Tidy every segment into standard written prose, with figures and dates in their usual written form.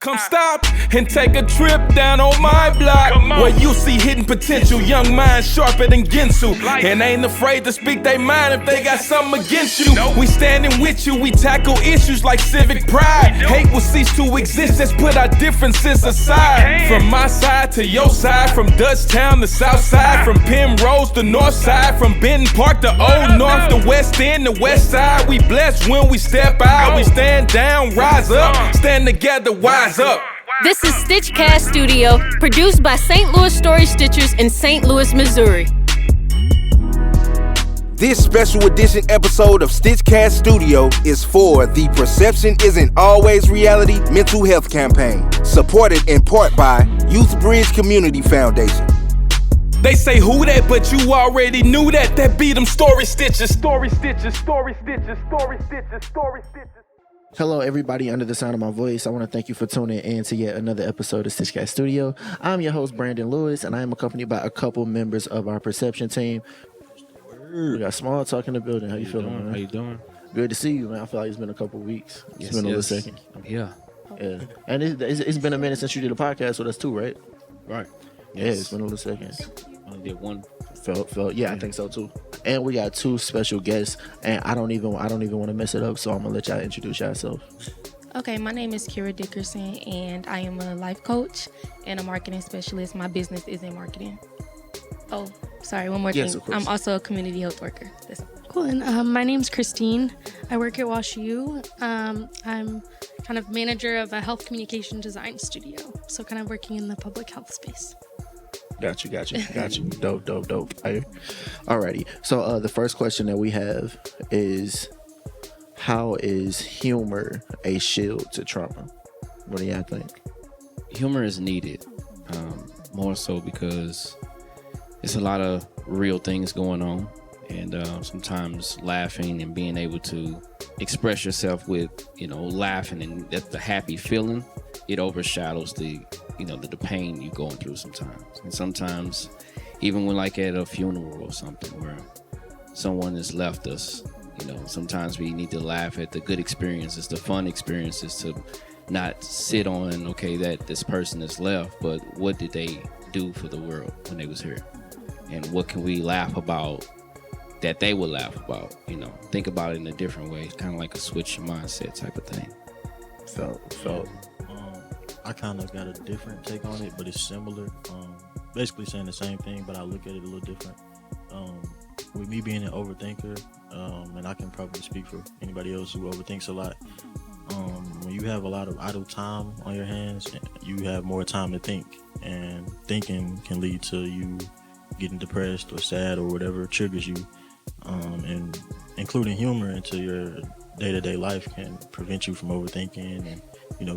Come stop and take a trip down on my block, where you see hidden potential, young minds sharper than Ginsu, and ain't afraid to speak their mind if they got something against you. We standing with you, we tackle issues like civic pride. Hate will cease to exist, let's put our differences aside. From my side to your side, from Dutchtown to South Side, from Penrose to North Side, from Benton Park to Old North, the West End to West Side. We blessed when we step out, we stand down, rise up, stand together, wise up. This is StitchCast Studio, produced by St. Louis Story Stitchers in St. Louis, Missouri. This special edition episode of StitchCast Studio is for the Perception Isn't Always Reality mental health campaign, supported in part by Youthbridge Community Foundation. They say who that, but you already knew that. That be them story stitches, story stitches, story stitches, story stitches, story stitches. Hello, everybody under the sound of my voice. I want to thank you for tuning in to yet another episode of StitchCast Studio. I'm your host, Brandon Lewis, and I am accompanied by a couple members of our Perception team. We got Small Talk in the building. How you feeling, man? How you doing? Good to see you, man. I feel like it's been a couple weeks. It's been a little second. I'm here. Yeah. And it's been a minute since you did a podcast with us too, right? Right. Yeah, it's been a little second. Only did one. Felt. Yeah, I think so too. And we got two special guests, and I don't even want to mess it up, so I'm gonna let y'all introduce yourself. Okay, my name is Kirah Dickerson, and I am a life coach and a marketing specialist. My business is in marketing. Oh, sorry, one more thing. I'm also a community health worker. That's cool. And my name's Christine. I work at WashU. I'm kind of manager of a health communication design studio, so kind of working in the public health space. Got you. Dope. Alrighty. So the first question that we have is, how is humor a shield to trauma? What do y'all think? Humor is needed, more so because it's a lot of real things going on, and sometimes laughing and being able to express yourself with, laughing, and that's the happy feeling, it overshadows the pain you're going through sometimes. And sometimes, even when like at a funeral or something where someone has left us, sometimes we need to laugh at the good experiences, the fun experiences, to not sit on, that this person has left, but what did they do for the world when they was here? And what can we laugh about that they would laugh about? Think about it in a different way. It's kind of like a switch your mindset type of thing. Felt. I kind of got a different take on it, but it's similar. Basically saying the same thing, but I look at it a little different. With me being an overthinker, and I can probably speak for anybody else who overthinks a lot, when you have a lot of idle time on your hands, you have more time to think, and thinking can lead to you getting depressed or sad or whatever triggers you, and including humor into your day-to-day life can prevent you from overthinking and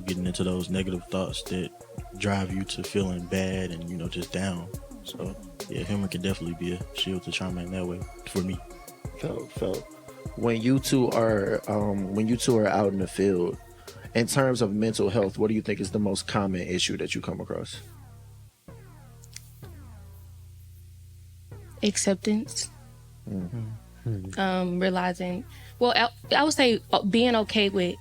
getting into those negative thoughts that drive you to feeling bad and just down. So yeah, humor can definitely be a shield to trauma in that way for me. Felt. When you two are out in the field, in terms of mental health, what do you think is the most common issue that you come across? acceptance. Realizing, I would say being okay with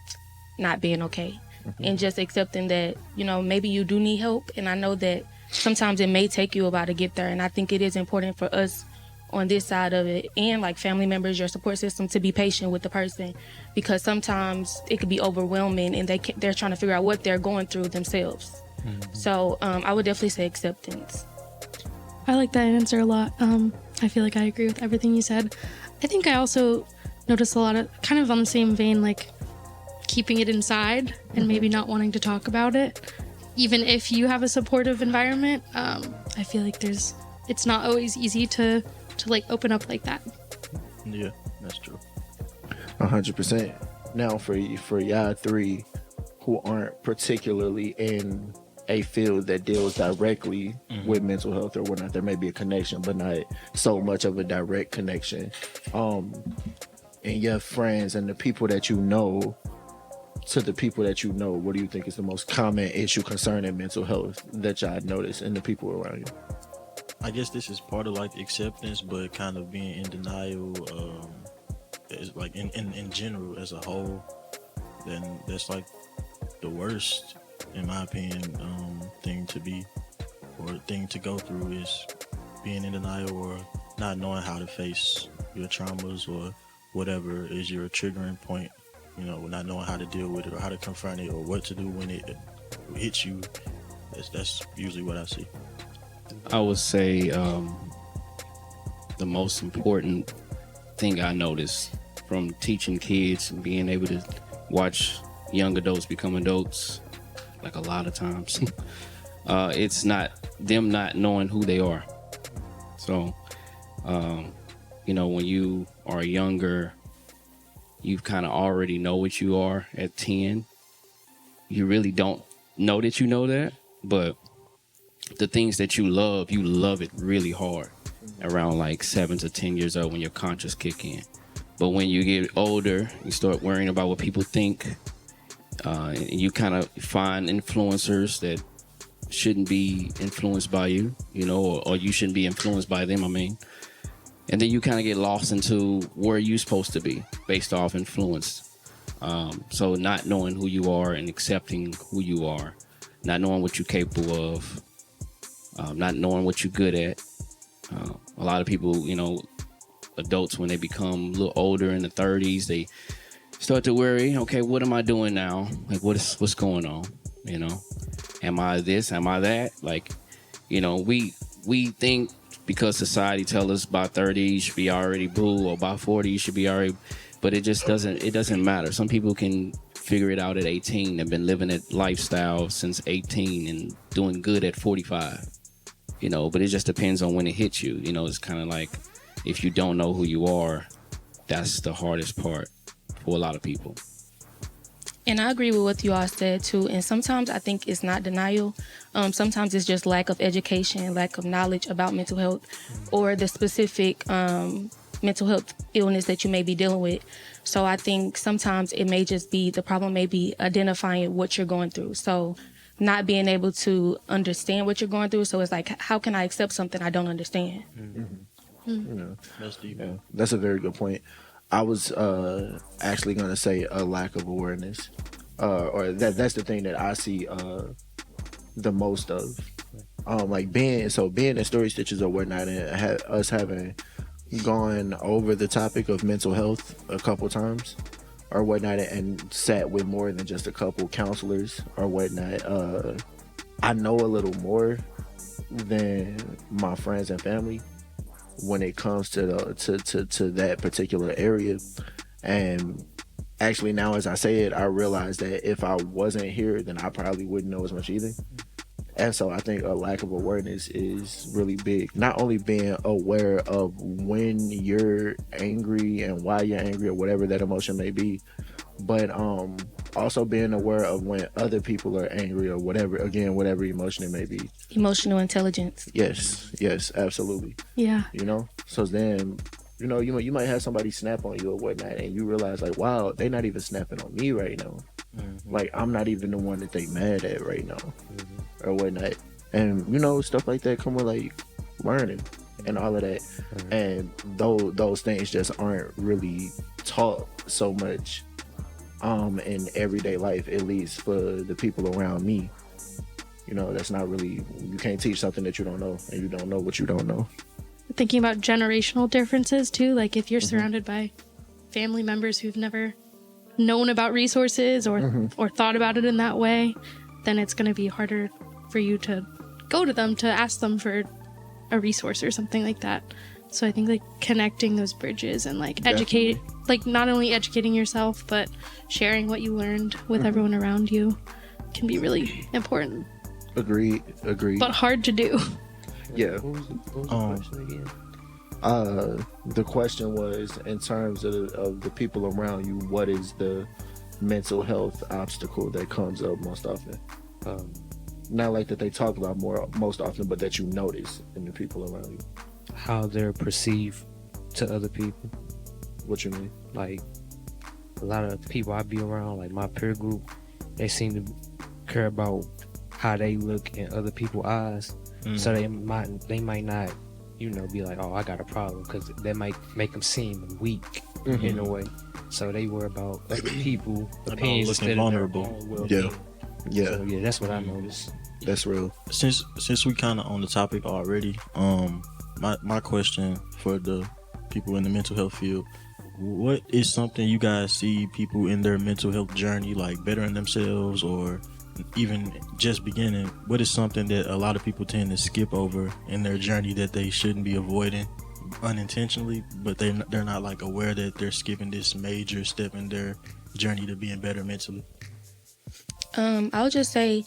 not being okay, and just accepting that, maybe you do need help. And I know that sometimes it may take you a while to get there. And I think it is important for us on this side of it, and like family members, your support system, to be patient with the person, because sometimes it could be overwhelming and they're trying to figure out what they're going through themselves. So I would definitely say acceptance. I like that answer a lot. I feel like I agree with everything you said. I think I also noticed a lot of, kind of on the same vein, like keeping it inside and maybe not wanting to talk about it. Even if you have a supportive environment, I feel like it's not always easy to like open up like that. Yeah, that's true. 100%. Now for y'all three who aren't particularly in a field that deals directly with mental health or whatnot, there may be a connection, but not so much of a direct connection. And your friends and the people that you know, to the people that you know, what do you think is the most common issue concerning mental health that y'all notice in the people around you? I guess this is part of like acceptance, but kind of being in denial, is like in general as a whole. Then that's like the worst in my opinion, thing to be or thing to go through is being in denial or not knowing how to face your traumas or whatever is your triggering point. You know, not knowing how to deal with it or how to confront it or what to do when it hits you. That's usually what I see. I would say the most important thing I noticed from teaching kids and being able to watch young adults become adults, like a lot of times, it's not them not knowing who they are. So, you know, when you are younger, you kind of already know what you are at 10. You really don't know that you know that, but the things that you love it really hard around like 7 to 10 years old when your conscious kick in. But when you get older, you start worrying about what people think. And you kind of find influencers that shouldn't be influenced by you, you know, or you shouldn't be influenced by them, I mean. And then you kind of get lost into where you're supposed to be based off influence. So not knowing who you are and accepting who you are, not knowing what you're capable of, not knowing what you're good at. A lot of people, you know, adults, when they become a little older in the 30s, they start to worry, okay, what am I doing now? Like, what's going on? You know, am I this? Am I that? Like, you know, we think because society tells us by 30 you should be already boo, or by 40 you should be already, but it just doesn't matter. Some people can figure it out at 18 and been living that lifestyle since 18 and doing good at 45, you know, but it just depends on when it hits you. You know, it's kind of like if you don't know who you are, that's the hardest part for a lot of people. And I agree with what you all said too. And sometimes I think it's not denial. Sometimes it's just lack of education, lack of knowledge about mental health or the specific mental health illness that you may be dealing with. So I think sometimes it may just be, the problem may be identifying what you're going through. So not being able to understand what you're going through. So it's like, how can I accept something I don't understand? Mm-hmm. You know, that's deep. Yeah, that's a very good point. I was actually going to say a lack of awareness, or that's the thing that I see the most of. Like being in Story Stitches or whatnot, and us having gone over the topic of mental health a couple times or whatnot, and sat with more than just a couple counselors or whatnot. I know a little more than my friends and family when it comes to that particular area. And actually now, as I say it, I realize that if I wasn't here, then I probably wouldn't know as much either. And so I think a lack of awareness is really big. Not only being aware of when you're angry and why you're angry or whatever that emotion may be, but also being aware of when other people are angry or whatever emotion it may be. Emotional intelligence. Yes, absolutely. Yeah. You know, so then, you know, you might have somebody snap on you or whatnot, and you realize like, wow, they're not even snapping on me right now. Mm-hmm. Like, I'm not even the one that they mad at right now, mm-hmm. or whatnot. And you know, stuff like that come with like learning and all of that. Mm-hmm. And those things just aren't really taught so much in everyday life, at least for the people around me. You know, that's not really, you can't teach something that you don't know, and you don't know what you don't know. Thinking about generational differences too, like if you're mm-hmm. surrounded by family members who've never known about resources or mm-hmm. or thought about it in that way, then it's going to be harder for you to go to them to ask them for a resource or something like that. So I think like connecting those bridges and like educate, like not only educating yourself but sharing what you learned with mm-hmm. everyone around you can be really important. Agreed. But hard to do. Yeah. What was the question again? The question was, in terms of the people around you, what is the mental health obstacle that comes up most often? Not like that they talk about most often, but that you notice in the people around you. How they're perceived to other people. What you mean? Like, a lot of people I be around, like my peer group, they seem to care about how they look in other people's eyes. Mm. So they might not, you know, be like, oh, I got a problem, because that might make them seem weak mm-hmm. in a way. So they worry about other people' opinions instead of their own well-being. Yeah. So, yeah, that's what I noticed. That's real. Since we kind of on the topic already, my question for the people in the mental health field: what is something you guys see people in their mental health journey, like bettering themselves or even just beginning? What is something that a lot of people tend to skip over in their journey that they shouldn't be avoiding unintentionally, but they're not like aware that they're skipping this major step in their journey to being better mentally? I would just say,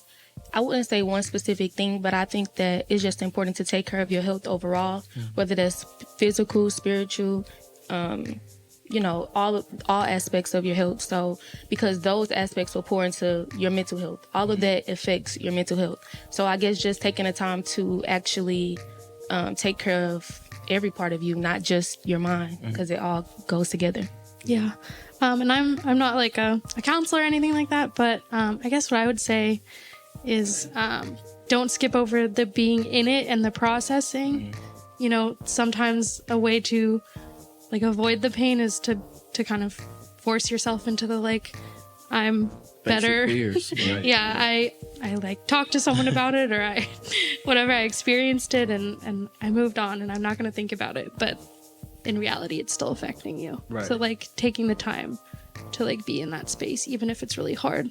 I wouldn't say one specific thing, but I think that it's just important to take care of your health overall, whether that's physical, spiritual, all aspects of your health. So, because those aspects will pour into your mental health. All of that affects your mental health. So I guess just taking the time to actually take care of every part of you, not just your mind, because it all goes together. Yeah. And I'm not like a counselor or anything like that, but I guess what I would say is don't skip over the being in it and the processing. You know, sometimes a way to like avoid the pain is to kind of force yourself into the like, I'm better. Fears, right. Yeah, I like talked to someone about it, or I experienced it and I moved on and I'm not going to think about it, but in reality it's still affecting you. Right. So like taking the time to like be in that space, even if it's really hard.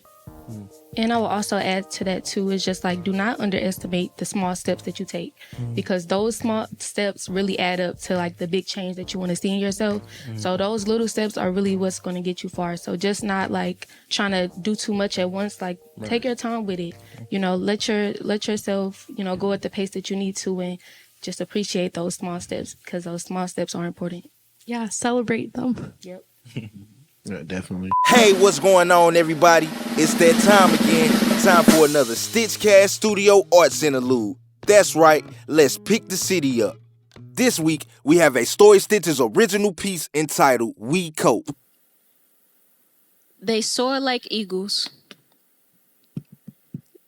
And I will also add to that too, is just like, do not underestimate the small steps that you take, because those small steps really add up to like the big change that you want to see in yourself. So those little steps are really what's going to get you far. So just not like trying to do too much at once, like take your time with it, let yourself, go at the pace that you need to, and just appreciate those small steps, because those small steps are important. Yeah, celebrate them. Yep. Yeah, definitely. Hey, what's going on, everybody? It's that time again. Time for another StitchCast Studio Arts Interlude. That's right, let's pick the city up. This week, we have a Story Stitches original piece entitled We Cope. They soar like eagles.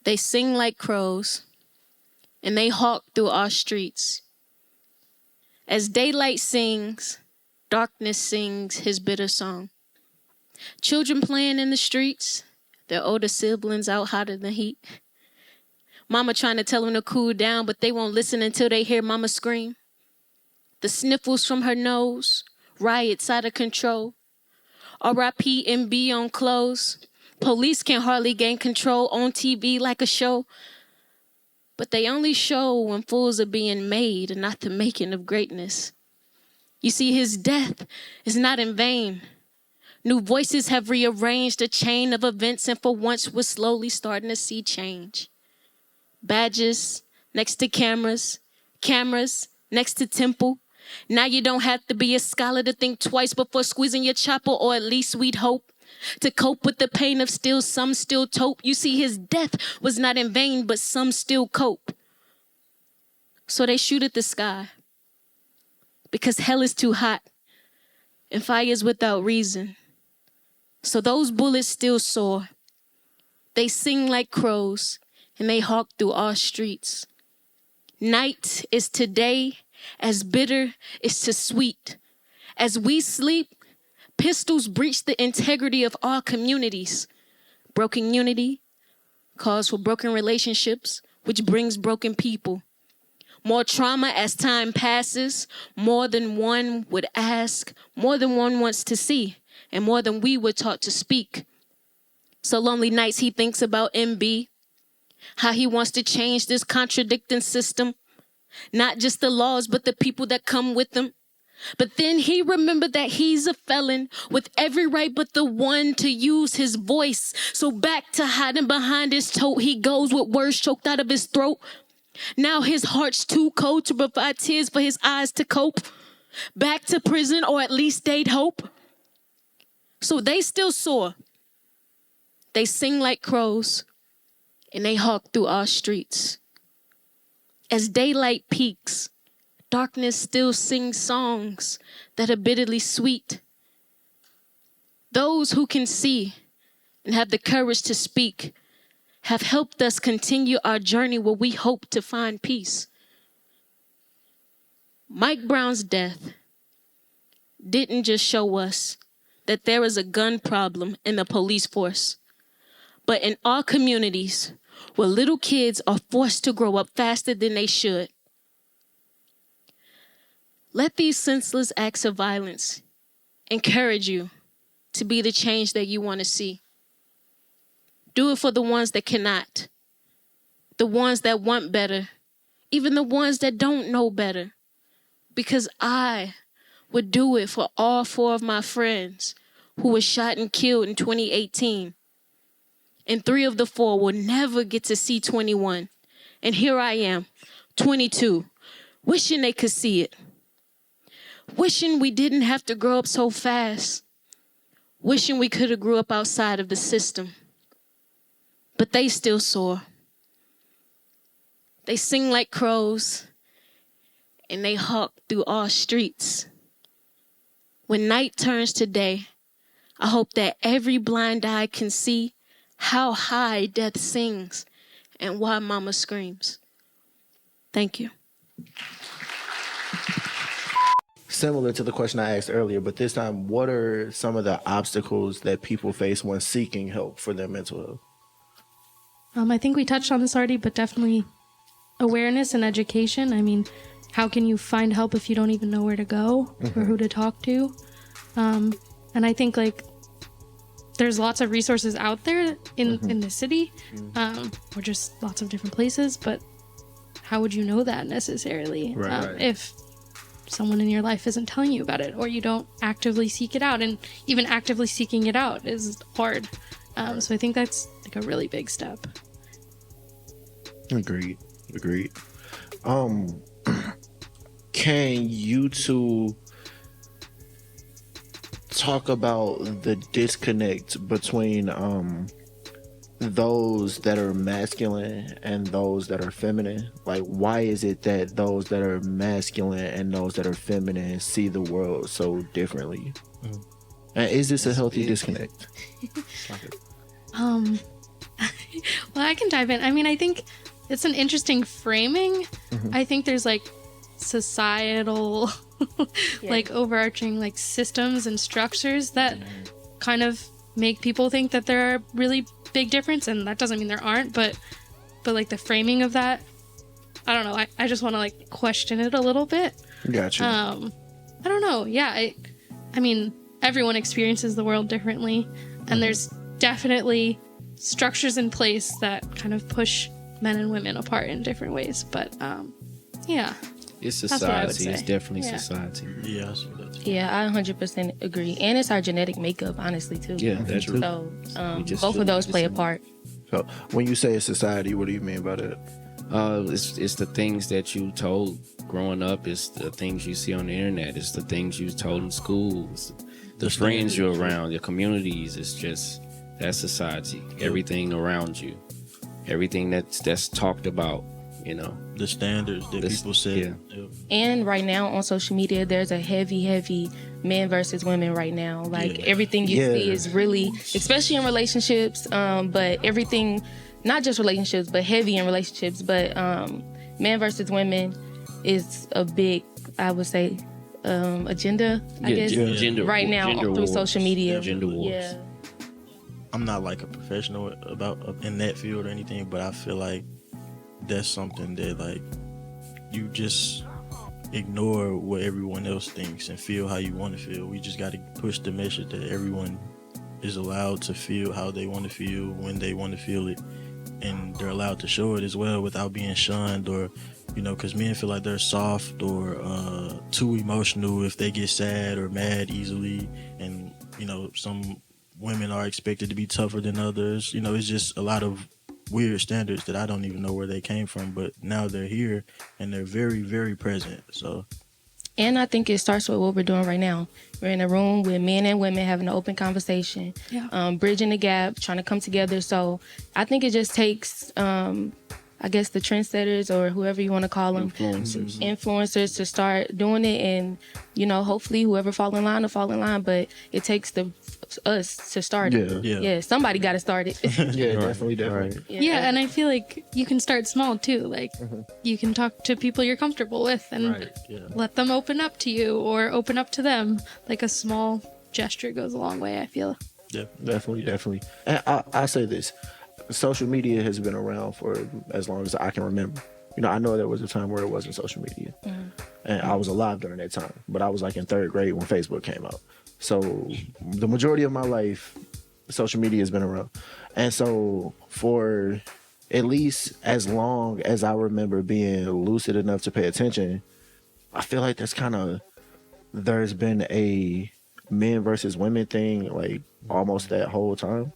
They sing like crows. And they hawk through our streets. As daylight sings, darkness sings his bitter song. Children playing in the streets, their older siblings out hotter than heat. Mama trying to tell them to cool down, but they won't listen until they hear mama scream. The sniffles from her nose, riots out of control. R.I.P. MB on clothes. Police can hardly gain control on TV like a show. But they only show when fools are being made and not the making of greatness. You see, his death is not in vain. New voices have rearranged a chain of events, and for once we're slowly starting to see change. Badges next to cameras, cameras next to temple. Now you don't have to be a scholar to think twice before squeezing your chopper, or at least we'd hope. To cope with the pain of still, some still tope. You see, his death was not in vain, but some still cope. So they shoot at the sky, because hell is too hot and fire's without reason. So those bullets still soar. They sing like crows and they hawk through our streets. Night is to day, as bitter is to sweet. As we sleep, pistols breach the integrity of our communities. Broken unity calls for broken relationships, which brings broken people. More trauma as time passes, more than one would ask, more than one wants to see, and more than we were taught to speak. So lonely nights he thinks about MB, how he wants to change this contradicting system, not just the laws, but the people that come with them. But then he remembered that he's a felon with every right but the one to use his voice. So back to hiding behind his tote he goes, with words choked out of his throat. Now his heart's too cold to provide tears for his eyes to cope. Back to prison, or at least they'd hope. So they still soar. They sing like crows, and they hawk through our streets. As daylight peaks, darkness still sings songs that are bitterly sweet. Those who can see and have the courage to speak have helped us continue our journey where we hope to find peace. Mike Brown's death didn't just show us that there is a gun problem in the police force, but in our communities where little kids are forced to grow up faster than they should. Let these senseless acts of violence encourage you to be the change that you want to see. Do it for the ones that cannot, the ones that want better, even the ones that don't know better. Because I would do it for all 4 of my friends who were shot and killed in 2018. And 3 of the 4 will never get to see 21. And here I am, 22, wishing they could see it. Wishing we didn't have to grow up so fast. Wishing we could have grew up outside of the system. But they still soar. They sing like crows, and they hawk through our streets. When night turns to day, I hope that every blind eye can see how high death sings and why mama screams. Thank you. Similar to the question I asked earlier, but this time, what are some of the obstacles that people face when seeking help for their mental health? I think we touched on this already, but definitely awareness and education. I mean, how can you find help if you don't even know where to go or who to talk to? And I think like there's lots of resources out there in the city, or just lots of different places, but how would you know that necessarily if someone in your life isn't telling you about it, or you don't actively seek it out? And even actively seeking it out is hard. So I think that's like a really big step. Agreed. Can you two talk about the disconnect between those that are masculine and those that are feminine? Like, why is it that those that are masculine and those that are feminine see the world so differently? And is this a healthy disconnect? Well, I can dive in. I mean, I think it's an interesting framing. I think there's like societal like overarching like systems and structures that kind of make people think that there are a really big difference, and that doesn't mean there aren't, but like the framing of that, I don't know, I just want to like question it a little bit. Gotcha. I don't know. Yeah, I mean, everyone experiences the world differently, and there's definitely structures in place that kind of push men and women apart in different ways, but yeah. It's That's what I would society. say. It's definitely Yeah. society. Yeah, I see that too. Yeah, I 100% agree. And it's our genetic makeup, honestly, too. Yeah, that's true. So We just both feel of those the play a same. part. So when you say society, what do you mean by that? It's the things that you told growing up. It's the things you see on the internet. It's the things you told in school. It's the friends you're around, your communities. It's just that's society. Everything around you, everything that's talked about. You know, The standards that people set. yeah. And right now on social media, there's a heavy men versus women right now. Like everything you see is really, especially in relationships, but everything, not just relationships, but heavy in relationships. But men versus women is a big, I would say, agenda, I guess, gender right now gender through wars. social media. Gender wars. Yeah. I'm not like a professional about in that field or anything, but I feel like that's something that like you just ignore what everyone else thinks and feel how you want to feel. We just got to push the message that everyone is allowed to feel how they want to feel when they want to feel it, and they're allowed to show it as well without being shunned, or you know, because men feel like they're soft or too emotional if they get sad or mad easily, and you know, some women are expected to be tougher than others. You know, it's just a lot of weird standards that I don't even know where they came from, but now they're here and they're very, very present. So, And I think it starts with what we're doing right now. We're in a room with men and women having an open conversation, bridging the gap, trying to come together. So I think it just takes, I guess, the trendsetters or whoever you want to call them, influencers to start doing it. And, you know, hopefully whoever fall in line will fall in line. But it takes us to start it. Yeah, somebody got to start it. Yeah, definitely. Yeah, and I feel like you can start small too. Like you can talk to people you're comfortable with and let them open up to you or open up to them. Like a small gesture goes a long way, I feel. Yeah, definitely. And I say this. social media has been around for as long as I can remember. You know, I know there was a time where it wasn't social media, and I was alive during that time. But I was like in 3rd grade when Facebook came out. So the majority of my life, social media has been around, and so for at least as long as I remember being lucid enough to pay attention, I feel like that's kind of, there's been a men versus women thing like almost that whole time.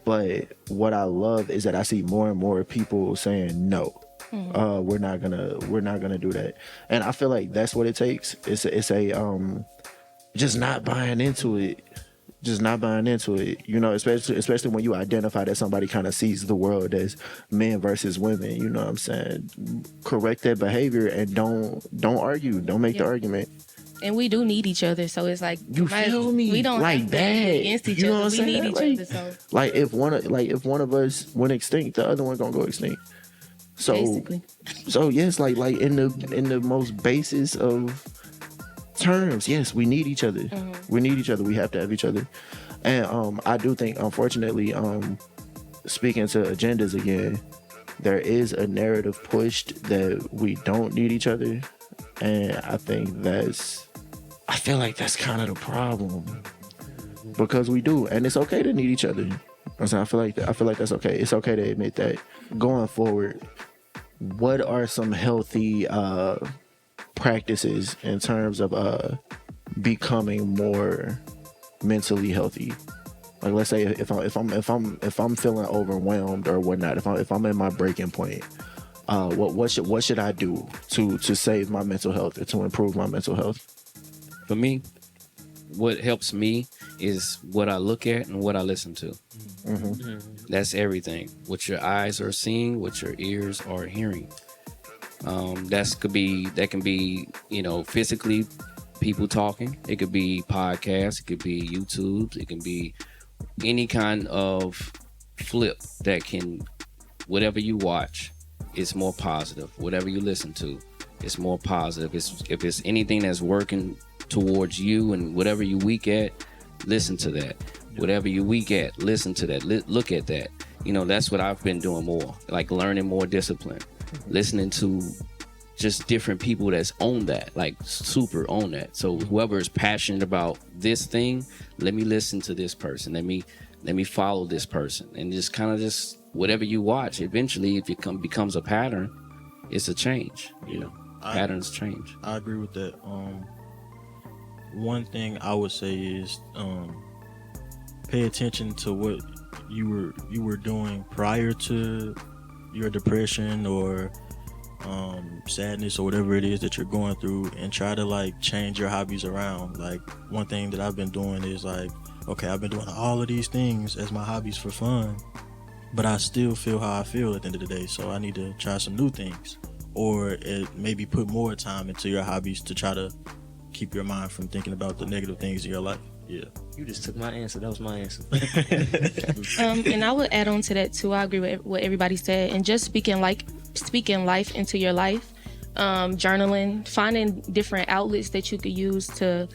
But what I love is that I see more and more people saying no. We're not gonna do that, and I feel like that's what it takes. It's a just not buying into it, you know, especially when you identify that somebody kind of sees the world as men versus women, you know what I'm saying? Correct that behavior and don't argue, don't make the argument. And we do need each other, so it's like, you feel me? We don't like have that against each you know other. what I'm We saying? need each other. So Like if one of us went extinct, the other one gonna go extinct. So basically, so yes, like in the most basis of terms, yes, we need each other. We need each other. We have to have each other. And I do think, unfortunately, speaking to agendas again, there is a narrative pushed that we don't need each other, and I feel like that's kind of the problem, because we do, and it's okay to need each other. I feel like that's okay. It's okay to admit that. Going forward, what are some healthy practices in terms of becoming more mentally healthy? Like, let's say if I'm feeling overwhelmed or whatnot, if I'm in my breaking point, what should I do to save my mental health or to improve my mental health? For me, what helps me is what I look at and what I listen to. That's everything. What your eyes are seeing, what your ears are hearing. That can be, you know, physically people talking. It could be podcasts. It could be YouTube. It can be any kind of flip that can, whatever you watch, it's more positive. Whatever you listen to, it's more positive. If it's anything that's working towards you and whatever you weak at, listen to that. Whatever you weak at, listen to that. Look at that. You know, that's what I've been doing more, like learning more discipline, listening to just different people that's on that, like super on that. So whoever is passionate about this thing, let me listen to this person. Let me follow this person, and just kind of just whatever you watch. Eventually, if it becomes a pattern, it's a change. You know, patterns change. I agree with that. One thing I would say is pay attention to what you were doing prior to your depression or sadness or whatever it is that you're going through, and try to like change your hobbies around. Like, one thing that I've been doing is like, okay, I've been doing all of these things as my hobbies for fun, but I still feel how I feel at the end of the day, so I need to try some new things, or maybe put more time into your hobbies to try to keep your mind from thinking about the negative things in your life. Yeah. You just took my answer. That was my answer. and I would add on to that too. I agree with what everybody said, and just speaking life into your life, journaling, finding different outlets that you could use to,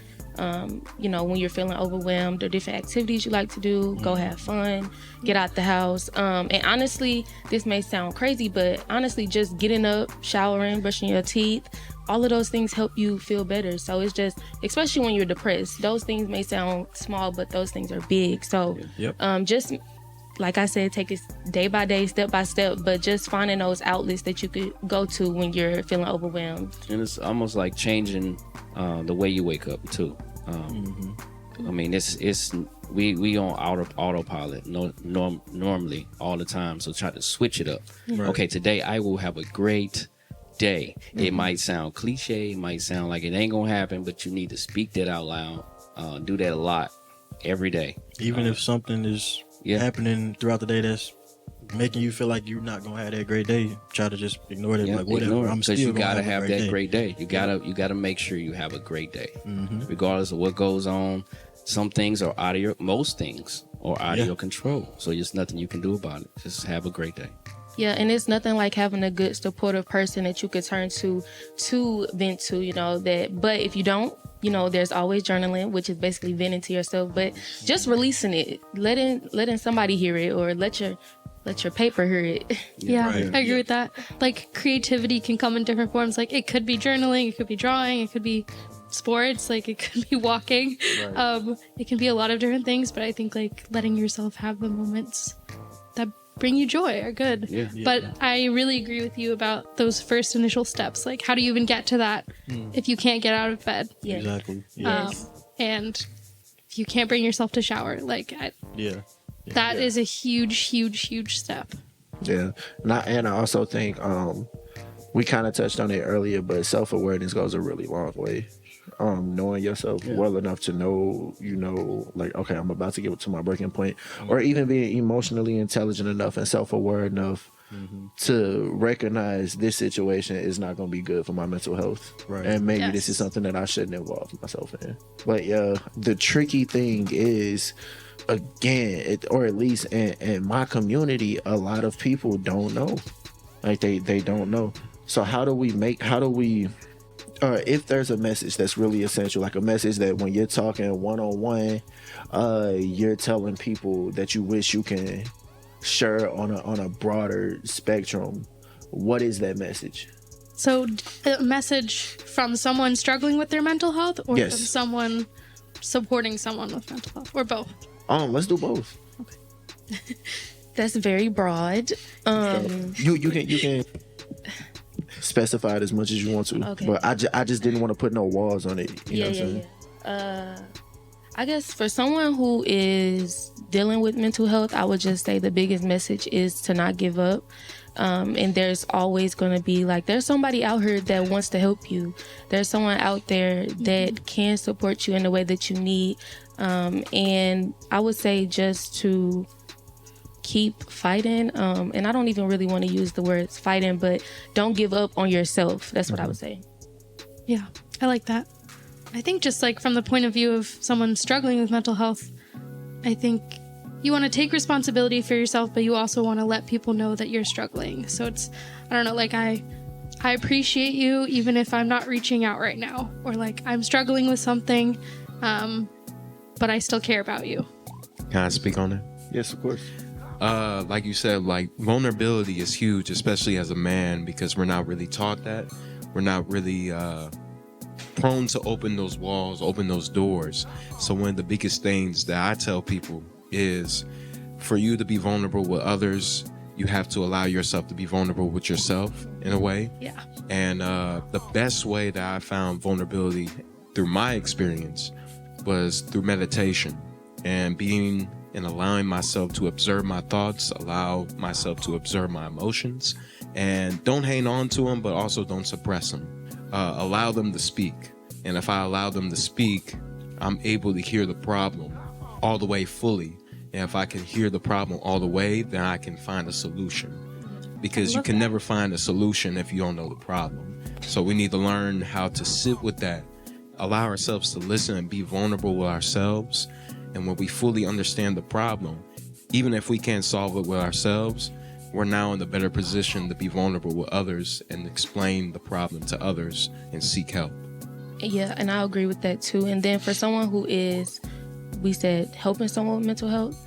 you know, when you're feeling overwhelmed, or different activities you like to do, go have fun, get out the house. And honestly, this may sound crazy, but honestly, just getting up, showering, brushing your teeth, all of those things help you feel better. So it's just, especially when you're depressed, those things may sound small, but those things are big. So just like I said, take it day by day, step by step, but just finding those outlets that you could go to when you're feeling overwhelmed. And it's almost like changing the way you wake up too. I mean, we on autopilot normally all the time. So try to switch it up. Right. Okay, today I will have a great day. It might sound cliche, it might sound like it ain't gonna happen, but you need to speak that out loud. Do that a lot every day. Even if something is happening throughout the day that's making you feel like you're not gonna have that great day, try to just ignore it. Like, whatever, I'm still you gotta gonna have that great day. You gotta make sure you have a great day, regardless of what goes on. Most things are out of your control, so there's nothing you can do about it. Just have a great day. Yeah, and it's nothing like having a good supportive person that you could turn to vent to, you know, that. But if you don't, you know, there's always journaling, which is basically venting to yourself, but just releasing it, letting somebody hear it, or let your let your paper hear it. Yeah, Right. I agree with that. Like, creativity can come in different forms. Like, it could be journaling, it could be drawing, it could be sports, like it could be walking. It can be a lot of different things, but I think like letting yourself have the moments that bring you joy are good. But I really agree with you about those first initial steps. Like, how do you even get to that if you can't get out of bed? Yeah. Exactly. And if you can't bring yourself to shower, like that is a huge step. Yeah, and I also think we kind of touched on it earlier, but self-awareness goes a really long way. Knowing yourself well enough to know, like, okay, I'm about to get to my breaking point, or even being emotionally intelligent enough and self-aware enough to recognize this situation is not going to be good for my mental health, and maybe this is something that I shouldn't involve myself in. But the tricky thing is, again, or at least in my community, a lot of people don't know. Like they don't know. So how do we if there's a message that's really essential, like a message that when you're talking one-on-one, you're telling people that you wish you can share on a broader spectrum, what is that message? So a message from someone struggling with their mental health, or from someone supporting someone with mental health, or both? Let's do both. Okay. That's very broad. You can specify it as much as you want to, but I just didn't want to put no walls on it. You know what I'm saying? I guess for someone who is dealing with mental health, I would just say the biggest message is to not give up. And there's always going to be there's somebody out here that wants to help you. There's someone out there that can support you in the way that you need. And I would say just to keep fighting. And I don't even really want to use the words fighting, but don't give up on yourself. That's what I would say. Yeah, I like that. I think just from the point of view of someone struggling with mental health, I think you want to take responsibility for yourself, but you also want to let people know that you're struggling. So it's, I don't know, I appreciate you even if I'm not reaching out right now, or I'm struggling with something, but I still care about you. Can I speak on that? Yes, of course. Like you said, vulnerability is huge, especially as a man, because we're not really taught that. We're not really prone to open those walls, open those doors. So one of the biggest things that I tell people is, for you to be vulnerable with others, you have to allow yourself to be vulnerable with yourself in a way. Yeah. And the best way that I found vulnerability through my experience was through meditation and being and allowing myself to observe my thoughts, allow myself to observe my emotions, and don't hang on to them, but also don't suppress them. Allow them to speak. And if I allow them to speak, I'm able to hear the problem all the way fully. And if I can hear the problem all the way, then I can find a solution. Because you can never find a solution if you don't know the problem. So we need to learn how to sit with that, allow ourselves to listen and be vulnerable with ourselves. And when we fully understand the problem, even if we can't solve it with ourselves, we're now in a better position to be vulnerable with others and explain the problem to others and seek help. Yeah, and I agree with that too. And then for someone who is, we said, helping someone with mental health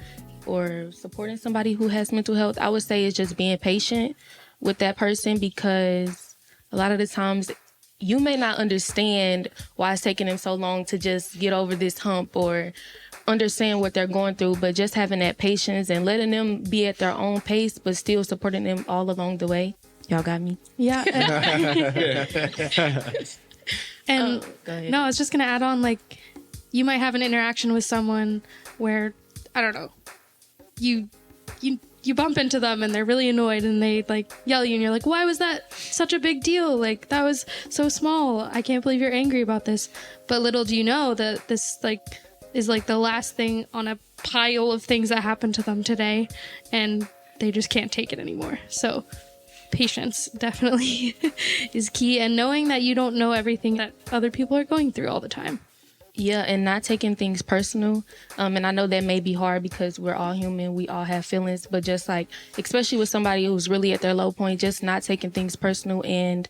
or supporting somebody who has mental health, I would say it's just being patient with that person, because a lot of the times you may not understand why it's taking them so long to just get over this hump or understand what they're going through, but just having that patience and letting them be at their own pace, but still supporting them all along the way. Y'all got me? Yeah. And go ahead. No, I was just going to add on, you might have an interaction with someone where, I don't know, you bump into them and they're really annoyed and they yell at you and you're like, why was that such a big deal? That was so small. I can't believe you're angry about this. But little do you know that this is the last thing on a pile of things that happened to them today, and they just can't take it anymore. So patience definitely is key, and knowing that you don't know everything that other people are going through all the time. Yeah, and not taking things personal. And I know that may be hard because we're all human. We all have feelings. But just especially with somebody who's really at their low point, just not taking things personal and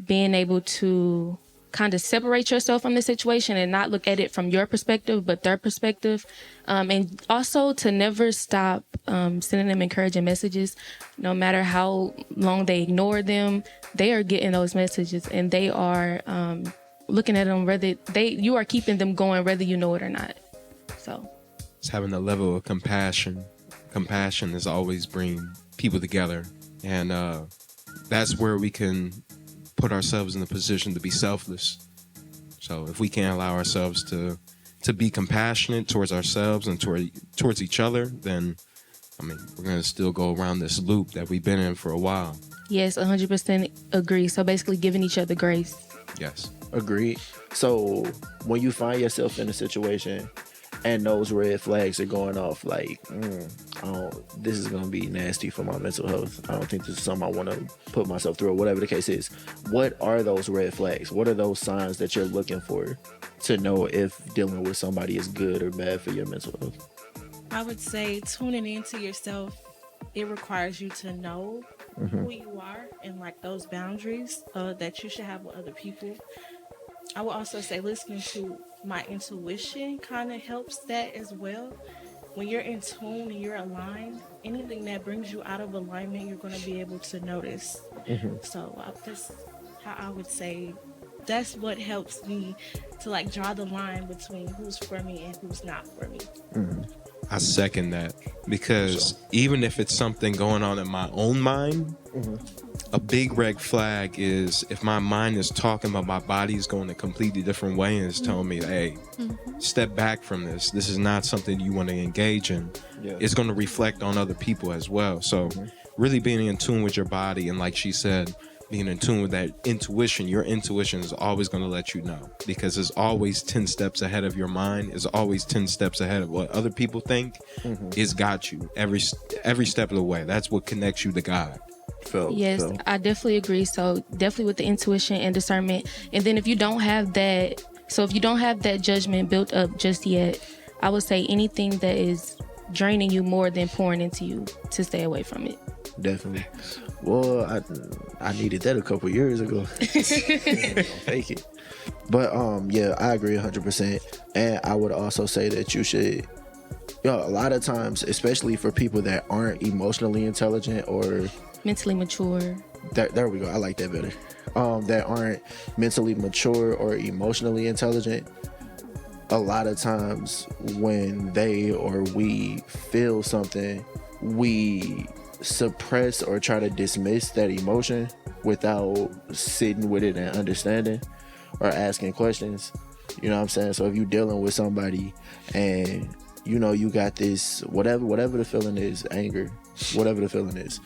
being able to kind of separate yourself from the situation and not look at it from your perspective, but their perspective. And also to never stop sending them encouraging messages. No matter how long they ignore them, they are getting those messages and they are looking at them, you are keeping them going whether you know it or not. So it's having a level of compassion. Compassion is always bringing people together. And that's where we can put ourselves in a position to be selfless. So if we can't allow ourselves to be compassionate towards ourselves and towards each other, then we're going to still go around this loop that we've been in for a while. Yes, 100% agree. So basically giving each other grace. Yes. Agreed. So when you find yourself in a situation and those red flags are going off, like, this is going to be nasty for my mental health. I don't think this is something I want to put myself through, or whatever the case is. What are those red flags? What are those signs that you're looking for to know if dealing with somebody is good or bad for your mental health? I would say tuning into yourself, it requires you to know who you are and like those boundaries that you should have with other people. I would also say listening to my intuition kind of helps that as well. When you're in tune and you're aligned, anything that brings you out of alignment, you're going to be able to notice. So that's how I would say that's what helps me to like draw the line between who's for me and who's not for me. I second that, because even if it's something going on in my own mind, a big red flag is if my mind is talking about my body is going a completely different way and is telling me, hey, step back from this. This is not something you want to engage in. It's going to reflect on other people as well. So really being in tune with your body, and like she said, being in tune with that intuition, your intuition is always going to let you know, because it's always 10 steps ahead of your mind. It's always 10 steps ahead of what other people think. It's got you every step of the way. That's what connects you to God. Yes, I definitely agree. So definitely with the intuition and discernment. And then if you don't have that judgment built up just yet, I would say anything that is draining you more than pouring into you, to stay away from it. Definitely. Well, I needed that a couple years ago. Fake it. But yeah, I agree 100%. And I would also say that you should, a lot of times, especially for people that aren't emotionally intelligent or mentally mature. There we go. I like that better. That aren't mentally mature or emotionally intelligent. A lot of times when they or we feel something, we suppress or try to dismiss that emotion without sitting with it and understanding or asking questions. You know what I'm saying? So if you're dealing with somebody and you got this, whatever the feeling is, anger, whatever the feeling is,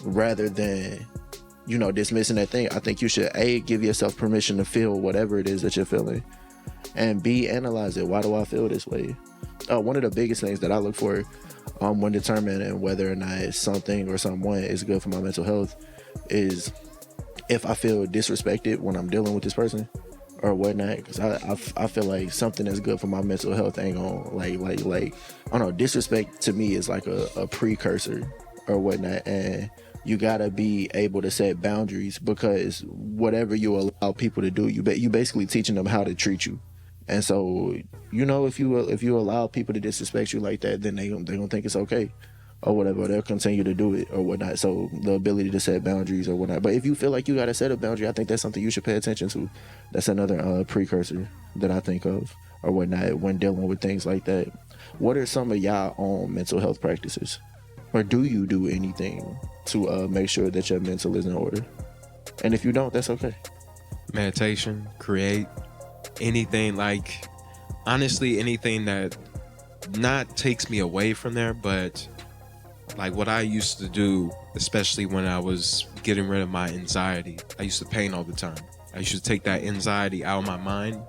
rather than dismissing that thing, I think you should give yourself permission to feel whatever it is that you're feeling, and analyze it. Why do I feel this way? One of the biggest things that I look for when determining whether or not something or someone is good for my mental health is if I feel disrespected when I'm dealing with this person or whatnot, because I feel like something that's good for my mental health ain't gonna like I don't know, disrespect to me is like a precursor or whatnot, and you gotta be able to set boundaries, because whatever you allow people to do, you basically teaching them how to treat you. And so, if you allow people to disrespect you like that, then they gonna think it's okay or whatever. They'll continue to do it or whatnot. So the ability to set boundaries or whatnot. But if you feel like you gotta set a boundary, I think that's something you should pay attention to. That's another precursor that I think of or whatnot when dealing with things like that. What are some of y'all own mental health practices? Or do you do anything to make sure that your mental is in order? And if you don't, that's okay. Meditation, create, anything, like, honestly, anything that not takes me away from there, but like what I used to do, especially when I was getting rid of my anxiety. I used to paint all the time. I used to take that anxiety out of my mind,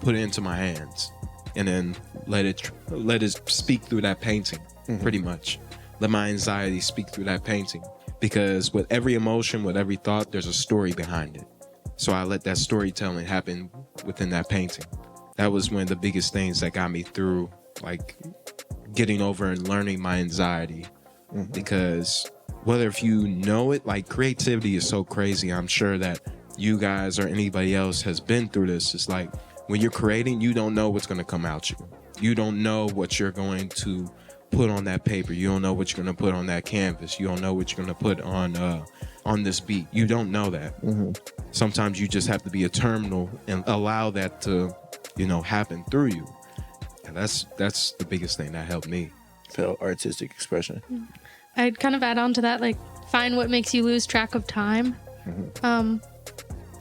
put it into my hands, and then let it speak through that painting, pretty much. Let my anxiety speak through that painting. Because with every emotion, with every thought, there's a story behind it. So I let that storytelling happen within that painting. That was one of the biggest things that got me through, like, getting over and learning my anxiety. Because whether if you know it, like, creativity is so crazy. I'm sure that you guys or anybody else has been through this. It's like when you're creating, you don't know what's going to come out you. You don't know what you're going to put on that paper. You don't know what you're going to put on that canvas. You don't know what you're going to put on this beat. You don't know that. Mm-hmm. Sometimes you just have to be a terminal and allow that to, happen through you. And that's the biggest thing that helped me. Felt artistic expression. I'd kind of add on to that, like, find what makes you lose track of time. Mm-hmm.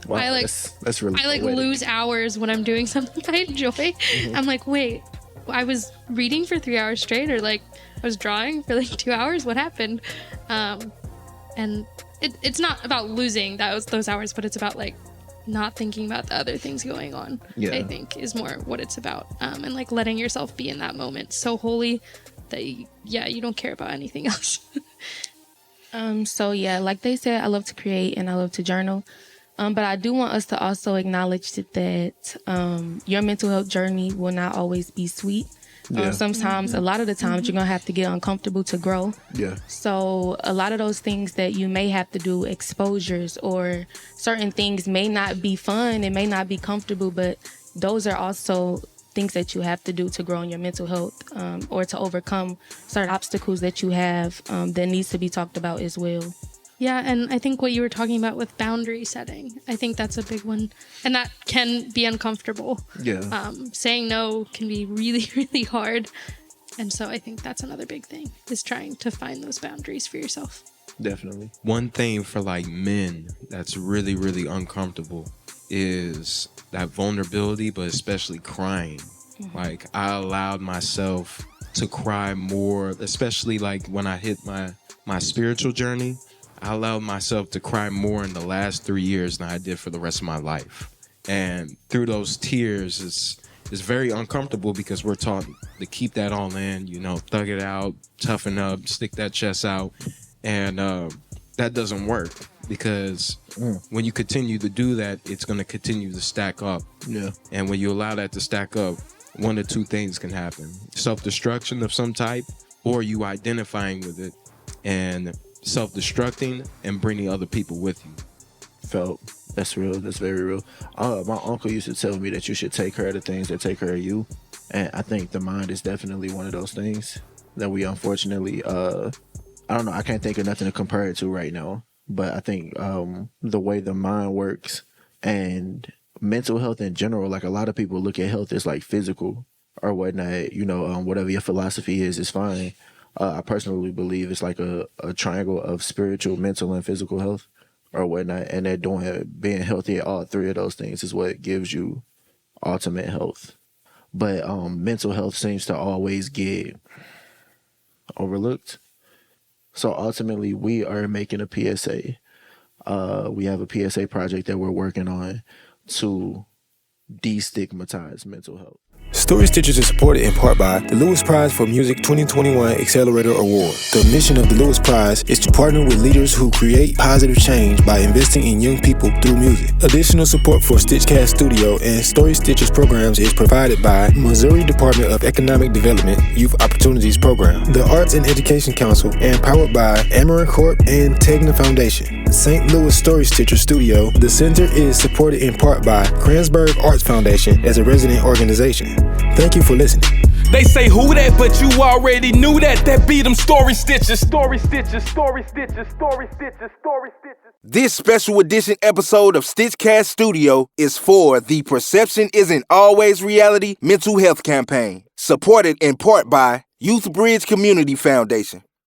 Wow, that's really I poetic. lose hours when I'm doing something I enjoy. Mm-hmm. I'm like, wait, I was reading for 3 hours straight, or like I was drawing for like 2 hours. What happened? And it's not about losing those hours, but it's about like not thinking about the other things going on. Yeah. I think is more what it's about, and like letting yourself be in that moment so wholly that you don't care about anything else. So yeah, like they said, I love to create and I love to journal. But I do want us to also acknowledge that your mental health journey will not always be sweet. Yeah. Sometimes, a lot of the times, you're going to have to get uncomfortable to grow. Yeah. So a lot of those things that you may have to do, exposures or certain things may not be fun. It may not be comfortable, but those are also things that you have to do to grow in your mental health, or to overcome certain obstacles that you have that needs to be talked about as well. Yeah, and I think what you were talking about with boundary setting, I think that's a big one. And that can be uncomfortable. Yeah. Saying no can be really, really hard. And so I think that's another big thing, is trying to find those boundaries for yourself. Definitely. One thing for like men that's really, really uncomfortable is that vulnerability, but especially crying. Mm-hmm. Like, I allowed myself to cry more, especially like when I hit my spiritual journey. I allowed myself to cry more in the last 3 years than I did for the rest of my life. And through those tears, it's very uncomfortable because we're taught to keep that all in, thug it out, toughen up, stick that chest out. And that doesn't work because when you continue to do that, it's going to continue to stack up. Yeah. And when you allow that to stack up, one or two things can happen. Self-destruction of some type, or you identifying with it and self-destructing and bringing other people with you. That's real. That's very real. My uncle used to tell me that you should take care of the things that take care of you. And I think the mind is definitely one of those things that we unfortunately, I don't know, I can't think of nothing to compare it to right now. But I think the way the mind works and mental health in general, like a lot of people look at health as like physical or whatnot, whatever your philosophy is fine. I personally believe it's like a triangle of spiritual, mental, and physical health or whatnot. And that being healthy at all three of those things is what gives you ultimate health. But mental health seems to always get overlooked. So ultimately, we are making a PSA. We have a PSA project that we're working on to destigmatize mental health. Story Stitchers is supported in part by the Lewis Prize for Music 2021 Accelerator Award. The mission of the Lewis Prize is to partner with leaders who create positive change by investing in young people through music. Additional support for StitchCast Studio and Story Stitchers programs is provided by Missouri Department of Economic Development Youth Opportunities Program, the Arts and Education Council, and powered by Emeara Corp and Tegna Foundation. St. Louis Story Stitcher Studio. The center is supported in part by Kranzberg Arts Foundation as a resident organization. Thank you for listening. They say who that, but you already knew that. That be them story stitches. Story stitches, story stitches, story stitches, story stitches. This special edition episode of StitchCast Studio is for the Perception Isn't Always Reality mental health campaign, supported in part by Youthbridge Community Foundation.